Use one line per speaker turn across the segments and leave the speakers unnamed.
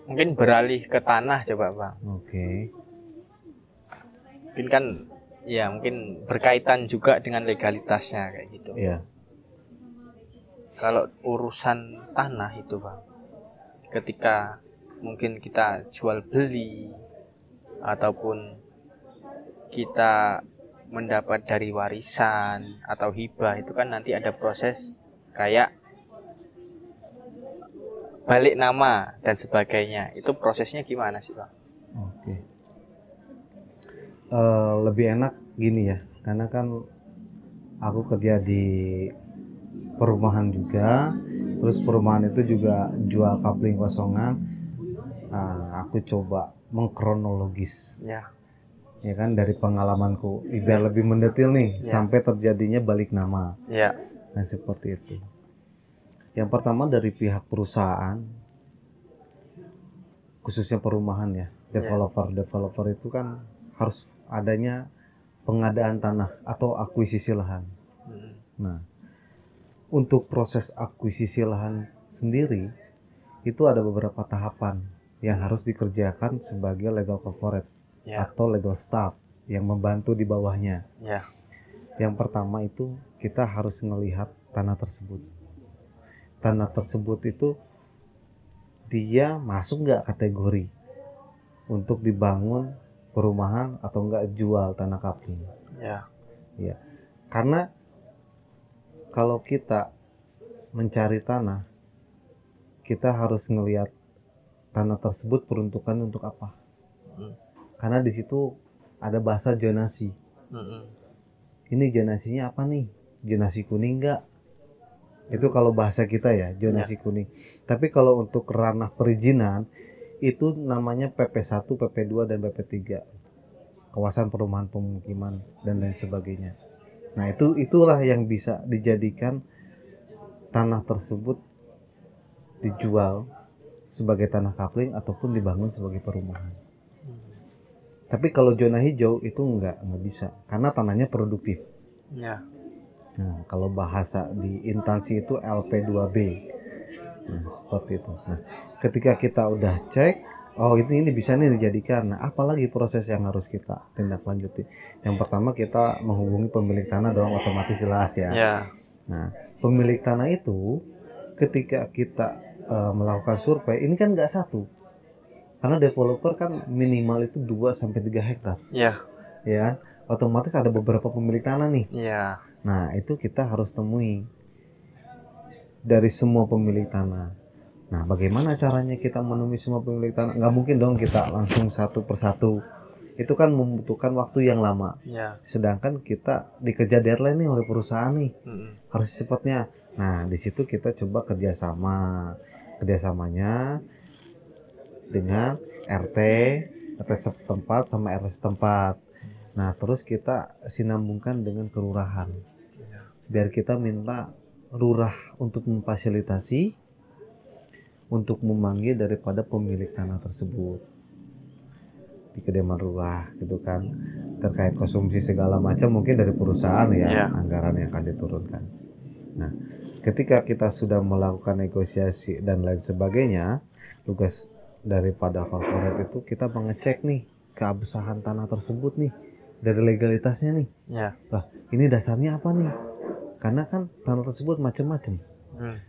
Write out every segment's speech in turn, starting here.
mungkin beralih ke tanah coba Bang.
Oke.
Mungkin kan ya mungkin berkaitan juga dengan legalitasnya kayak gitu.
Iya.
Kalau urusan tanah itu Bang, ketika mungkin kita jual beli ataupun kita mendapat dari warisan atau hibah, itu kan nanti ada proses kayak balik nama dan sebagainya. Itu prosesnya gimana sih Bang?
Oke. Lebih enak gini ya, karena kan aku kerja di perumahan juga, terus perumahan itu juga jual kapling kosongan. Aku coba mengkronologis,
Ya,
ya kan, dari pengalamanku, biar lebih mendetail nih,
Ya.
sampai terjadinya balik nama.
ya,
Nah, seperti itu. Yang pertama dari pihak perusahaan, khususnya perumahan ya, developer itu kan harus adanya pengadaan tanah atau akuisisi lahan. Nah, untuk proses akuisisi lahan sendiri itu ada beberapa tahapan yang harus dikerjakan sebagai legal corporate
ya,
atau legal staff yang membantu di bawahnya.
ya,
Yang pertama itu kita harus melihat tanah tersebut. Tanah tersebut itu dia masuk nggak kategori untuk dibangun perumahan atau nggak jual tanah kapling.
ya,
Ya, karena kalau kita mencari tanah, kita harus ngelihat tanah tersebut peruntukan untuk apa. Karena di situ ada bahasa zonasi. Ini zonasinya apa nih? Zonasi kuning nggak? Itu kalau bahasa kita ya, zonasi kuning. Tapi kalau untuk ranah perizinan, itu namanya PP1, PP2, dan PP3. Kawasan perumahan pemukiman dan lain sebagainya. Nah, itulah yang bisa dijadikan tanah tersebut dijual sebagai tanah kapling ataupun dibangun sebagai perumahan. Tapi kalau zona hijau itu nggak bisa, karena tanahnya produktif.
ya,
Nah, kalau bahasa di instansi itu LP2B. Nah, seperti itu. Nah, ketika kita udah cek, oh ini bisa nih dijadikan. Nah, apalagi proses yang harus kita tindak lanjuti? Yang pertama kita menghubungi pemilik tanah dong, otomatis jelas ya.
ya,
Nah, pemilik tanah itu ketika kita melakukan survei, ini kan nggak satu. Karena developer kan minimal itu 2-3 hektar.
ya,
Ya, otomatis ada beberapa pemilik tanah nih.
ya,
Nah, itu kita harus temui dari semua pemilik tanah. Nah, bagaimana caranya kita menemui semua pemilik tanah? Nggak mungkin dong kita langsung satu persatu. Itu kan membutuhkan waktu yang lama.
ya,
Sedangkan kita dikejar deadline nih oleh perusahaan nih. Harus cepatnya. Nah, di situ kita coba kerjasamanya dengan RT setempat sama RW setempat. Nah, terus kita sinambungkan dengan kelurahan. Biar kita minta lurah untuk memfasilitasi, untuk memanggil daripada pemilik tanah tersebut di kediaman lurah gitu kan, terkait konsumsi segala macam mungkin dari perusahaan ya, anggaran yang akan diturunkan. Nah, ketika kita sudah melakukan negosiasi dan lain sebagainya, tugas daripada corporate itu kita mengecek nih keabsahan tanah tersebut nih dari legalitasnya nih. Wah, ini dasarnya apa nih? Karena kan tanah tersebut macam-macam.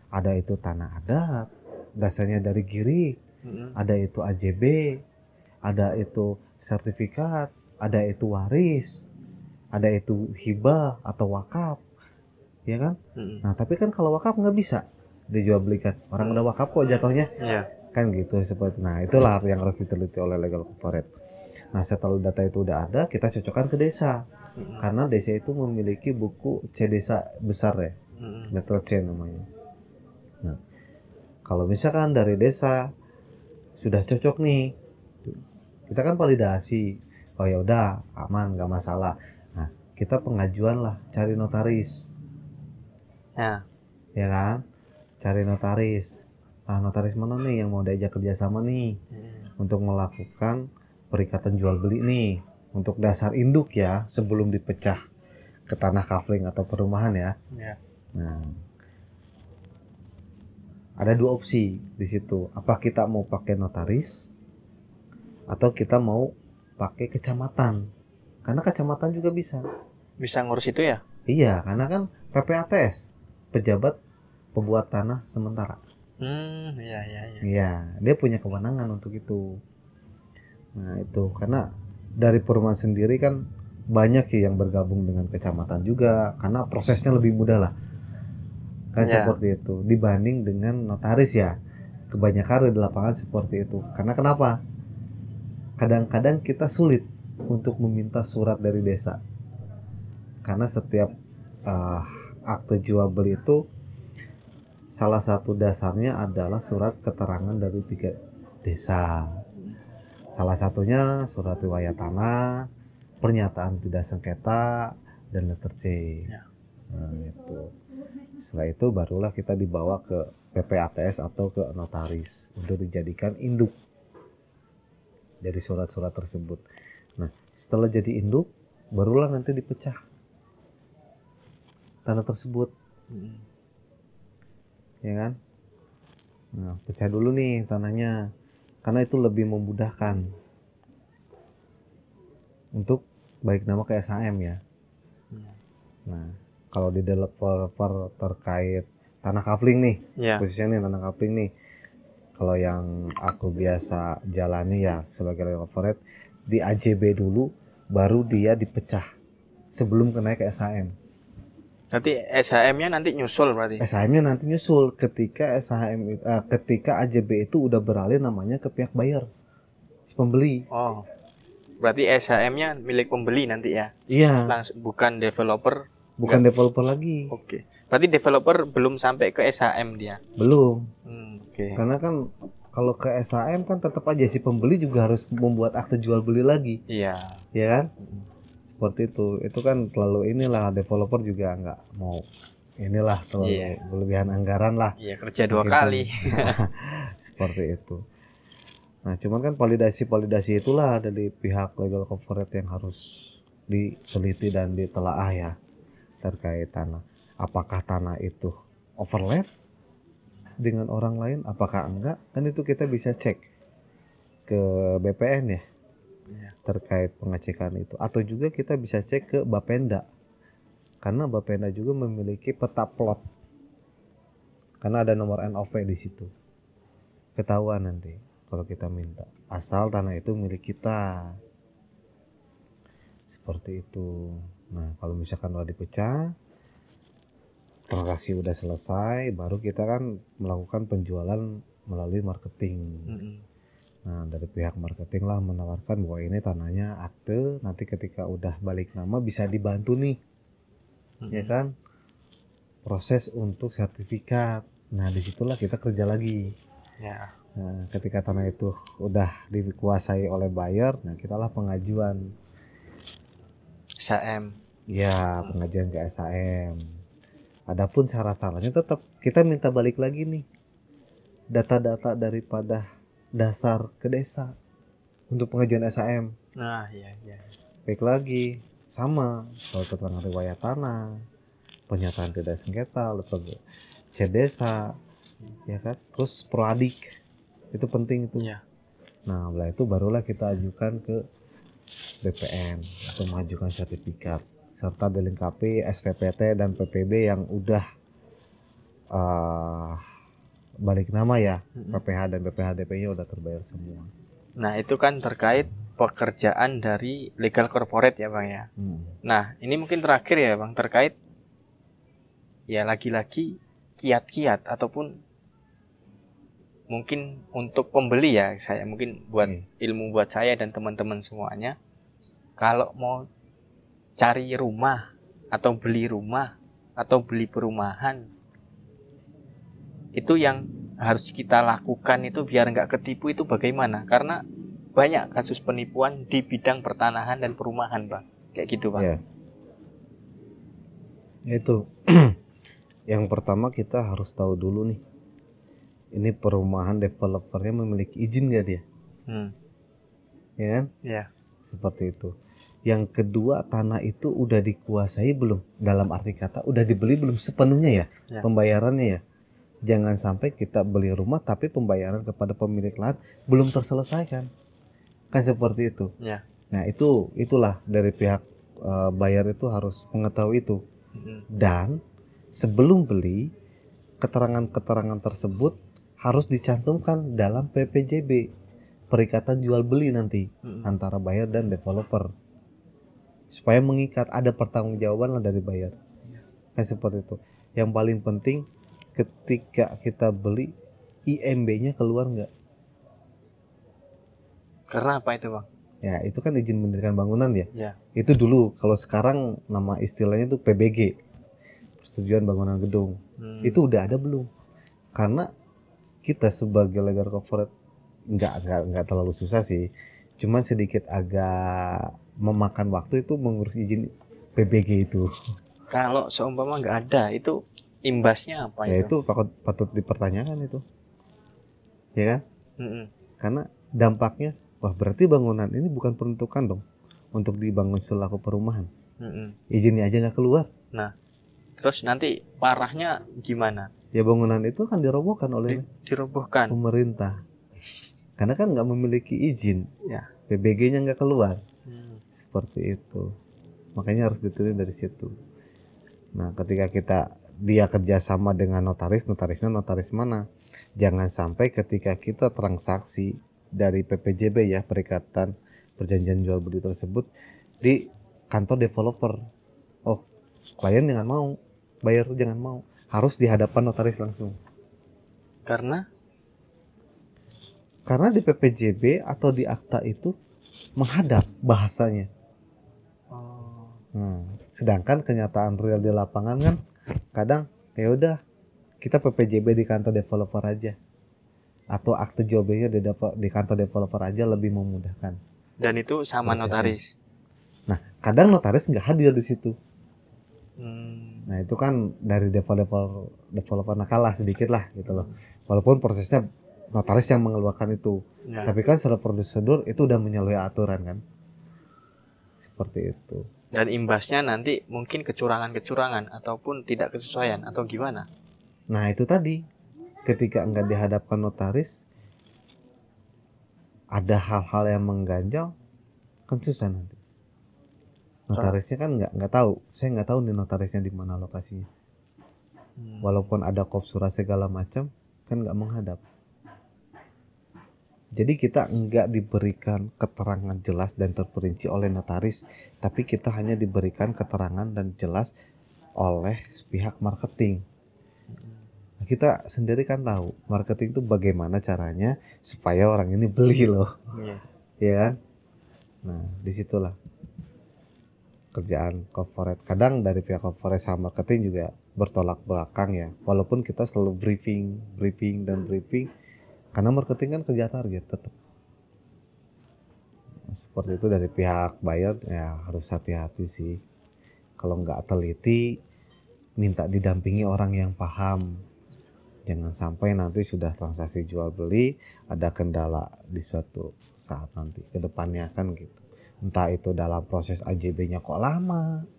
Ada itu tanah adat, dasarnya dari GIRI, ada itu AJB, ada itu sertifikat, ada itu waris, ada itu hibah atau wakaf, ya kan? Nah, tapi kan kalau wakaf nggak bisa dijual belikan. Orang udah wakaf kok jatuhnya, kan gitu seperti. Nah, itulah yang harus diteliti oleh legal corporate. Nah, setelah data itu udah ada, kita cocokkan ke desa. Karena desa itu memiliki buku C desa besar ya, letter C namanya. Nah, kalau misalkan dari desa sudah cocok nih, kita kan validasi, oh ya udah aman, nggak masalah. Nah, kita pengajuan lah, cari notaris, ya kan, cari notaris. Nah, notaris mana nih yang mau diajak kerjasama nih untuk melakukan perikatan jual beli nih, untuk dasar induk ya, sebelum dipecah ke tanah kapling atau perumahan ya. Nah, Ada dua opsi di situ. Apa kita mau pakai notaris atau kita mau pakai kecamatan? Karena kecamatan juga bisa.
Bisa ngurus itu ya?
Iya, karena kan PPATS, pejabat pembuat tanah sementara.
Iya, iya, iya.
Iya, dia punya kewenangan untuk itu. Nah, itu karena dari perumahan sendiri kan banyak sih yang bergabung dengan kecamatan juga, karena prosesnya lebih mudah lah. Kan
Ya.
seperti itu dibanding dengan notaris ya. Kebanyakan di lapangan seperti itu. Karena kenapa? Kadang-kadang kita sulit untuk meminta surat dari desa. Karena setiap akte jual beli itu salah satu dasarnya adalah surat keterangan dari 3 desa. Salah satunya surat riwayat tanah, pernyataan tidak sengketa, dan letter C.
Ya.
Nah, itu. Setelah itu barulah kita dibawa ke PPATS atau ke notaris untuk dijadikan induk dari surat-surat tersebut. Nah, setelah jadi induk, barulah nanti dipecah tanah tersebut, ya kan? Nah, pecah dulu nih tanahnya, karena itu lebih memudahkan untuk baik nama ke SHM ya. Nah, kalau di developer terkait tanah kapling nih,
Ya.
khususnya nih tanah kapling nih, kalau yang aku biasa jalani ya sebagai corporate, di AJB dulu, baru dia dipecah sebelum naik ke SHM.
Nanti SHM-nya nanti nyusul berarti.
SHM-nya nanti nyusul ketika ketika AJB itu udah beralih namanya ke pihak buyer, si pembeli.
Oh. Berarti SHM-nya milik pembeli nanti ya.
Iya.
Langsung bukan developer.
Bukan developer lagi.
Oke. Berarti developer belum sampai ke SHM dia.
Belum.
Oke.
Karena kan kalau ke SHM kan tetap aja si pembeli juga harus membuat akte jual beli lagi.
Iya.
Ya kan? Seperti itu. Itu kan terlalu inilah, developer juga nggak mau inilah, terlalu berlebihan anggaran lah.
Iya, kerja 2 kali.
Seperti itu. Nah, cuman kan validasi itulah dari pihak legal corporate yang harus diteliti dan ditelaah ya terkait tanah. Apakah tanah itu overlap dengan orang lain? Apakah enggak? Kan itu kita bisa cek ke BPN ya terkait pengecekan itu. Atau juga kita bisa cek ke Bapenda. Karena Bapenda juga memiliki peta plot. Karena ada nomor NOP di situ. Ketahuan nanti kalau kita minta. Asal tanah itu milik kita. Seperti itu. Nah, kalau misalkan udah dipecah, transaksi udah selesai, baru kita kan melakukan penjualan melalui marketing. Nah, dari pihak marketing lah menawarkan bahwa ini tanahnya akte, nanti ketika udah balik nama bisa dibantu nih, ya kan? Proses untuk sertifikat. Nah, disitulah kita kerja lagi.
Ya.
Nah, ketika tanah itu udah dikuasai oleh buyer, nah kitalah pengajuan
SHM.
Ya, pengajuan ke SHM. Adapun syarat-syaratnya tetap kita minta balik lagi nih data-data daripada dasar ke desa untuk pengajuan SHM.
Nah, iya.
Baik lagi sama soal keterangan riwayat tanah, pernyataan tidak sengketa, letter C desa, ya kan? Terus proadik itu penting itu.
Ya.
Nah, setelah itu barulah kita ajukan ke BPN untuk mengajukan sertifikat serta dilengkapi SPPT dan PPB yang udah balik nama ya. PPH dan PPHDP-nya udah terbayar semua.
Nah, itu kan terkait pekerjaan dari legal corporate ya Bang ya. Nah, ini mungkin terakhir ya Bang, terkait ya lagi-lagi kiat-kiat ataupun mungkin untuk pembeli ya, saya mungkin buat ilmu buat saya dan teman-teman semuanya, kalau mau cari rumah atau beli rumah atau beli perumahan, itu yang harus kita lakukan itu biar nggak ketipu itu bagaimana? Karena banyak kasus penipuan di bidang pertanahan dan perumahan Bang, kayak gitu Bang.
Ya. Itu yang pertama kita harus tahu dulu nih, ini perumahan developernya memiliki izin nggak dia? Ya kan?
Ya.
Seperti itu. Yang kedua, tanah itu udah dikuasai belum? Dalam arti kata udah dibeli belum sepenuhnya ya? Pembayarannya ya? Jangan sampai kita beli rumah tapi pembayaran kepada pemilik lahan belum terselesaikan. Kan seperti itu.
Ya.
Nah, itulah dari pihak bayar itu harus mengetahui itu. Dan sebelum beli, keterangan-keterangan tersebut harus dicantumkan dalam PPJB, perikatan jual beli nanti antara bayar dan developer, supaya mengikat, ada pertanggungjawaban lah dari bayar. Kan seperti itu. Yang paling penting ketika kita beli, IMB-nya keluar nggak?
Karena apa itu, Bang?
Ya, itu kan izin mendirikan bangunan ya.
Ya.
Itu dulu. Kalau sekarang nama istilahnya itu PBG, persetujuan bangunan gedung. Itu udah ada belum? Karena kita sebagai legal corporate nggak terlalu susah sih. Cuman sedikit agak memakan waktu itu mengurus izin PBG itu.
Kalau seumpama nggak ada, itu imbasnya apa
Ya
itu?
itu patut dipertanyakan itu. Ya kan? Karena dampaknya, wah berarti bangunan ini bukan peruntukan dong untuk dibangun selaku perumahan. Izinnya aja nggak keluar.
Nah, terus nanti parahnya gimana?
Ya bangunan itu kan dirobohkan oleh
dirobohkan
pemerintah. Karena kan nggak memiliki izin.
Ya.
PBG-nya nggak keluar. Seperti itu. Makanya harus diteliti dari situ. Nah, ketika dia kerjasama dengan notarisnya notaris mana? Jangan sampai ketika kita transaksi dari PPJB ya, perikatan perjanjian jual beli tersebut di kantor developer. Oh, klien jangan mau, bayar tuh jangan mau. Harus di hadapan notaris langsung.
Karena
di PPJB atau di akta itu menghadap bahasanya. Sedangkan kenyataan real di lapangan kan kadang ya udah kita PPJB di kantor developer aja, atau akte jual belinya di kantor developer aja, lebih memudahkan.
Dan itu sama notaris.
Nah, kadang notaris nggak hadir di situ. Nah, itu kan dari developer nakal lah sedikit lah gitu loh. Walaupun prosesnya notaris yang mengeluarkan itu, tapi kan secara prosedur itu udah menyalahi aturan kan. Seperti itu.
Dan imbasnya nanti mungkin kecurangan ataupun tidak kesesuaian atau gimana?
Nah, itu tadi, ketika nggak dihadapkan notaris, ada hal-hal yang mengganjal, kan susah nanti. Notarisnya kan nggak tahu. Saya nggak tahu nih notarisnya di mana lokasinya. Walaupun ada kop surat segala macam, kan nggak menghadap. Jadi kita nggak diberikan keterangan jelas dan terperinci oleh notaris, tapi kita hanya diberikan keterangan dan jelas oleh pihak marketing. Nah, kita sendiri kan tahu marketing itu bagaimana caranya supaya orang ini beli loh, ya kan? Nah, disitulah kerjaan corporate. Kadang dari pihak corporate sama marketing juga bertolak belakang ya, walaupun kita selalu briefing, karena marketing kan kerja target tetap. Seperti itu. Dari pihak buyer ya harus hati-hati sih. Kalau nggak teliti, minta didampingi orang yang paham. Jangan sampai nanti sudah transaksi jual beli ada kendala di suatu saat nanti ke depannya kan gitu. Entah itu dalam proses AJB-nya kok lama.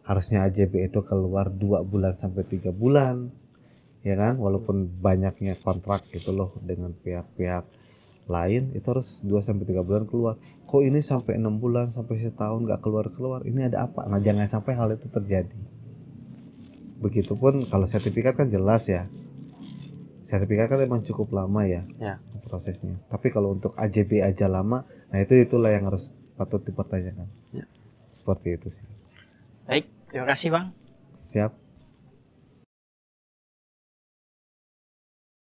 Harusnya AJB itu keluar 2 bulan sampai 3 bulan. Ya kan, walaupun banyaknya kontrak gitu loh dengan pihak-pihak lain, itu harus 2-3 bulan keluar. Kok ini sampai 6 bulan sampai setahun nggak keluar, ini ada apa? Nah, jangan sampai hal itu terjadi. Begitupun kalau sertifikat kan jelas ya, sertifikat kan memang cukup lama ya prosesnya. Tapi kalau untuk AJB aja lama, nah itulah yang harus patut dipertanyakan. Seperti itu sih.
Baik, terima kasih Bang.
Siap.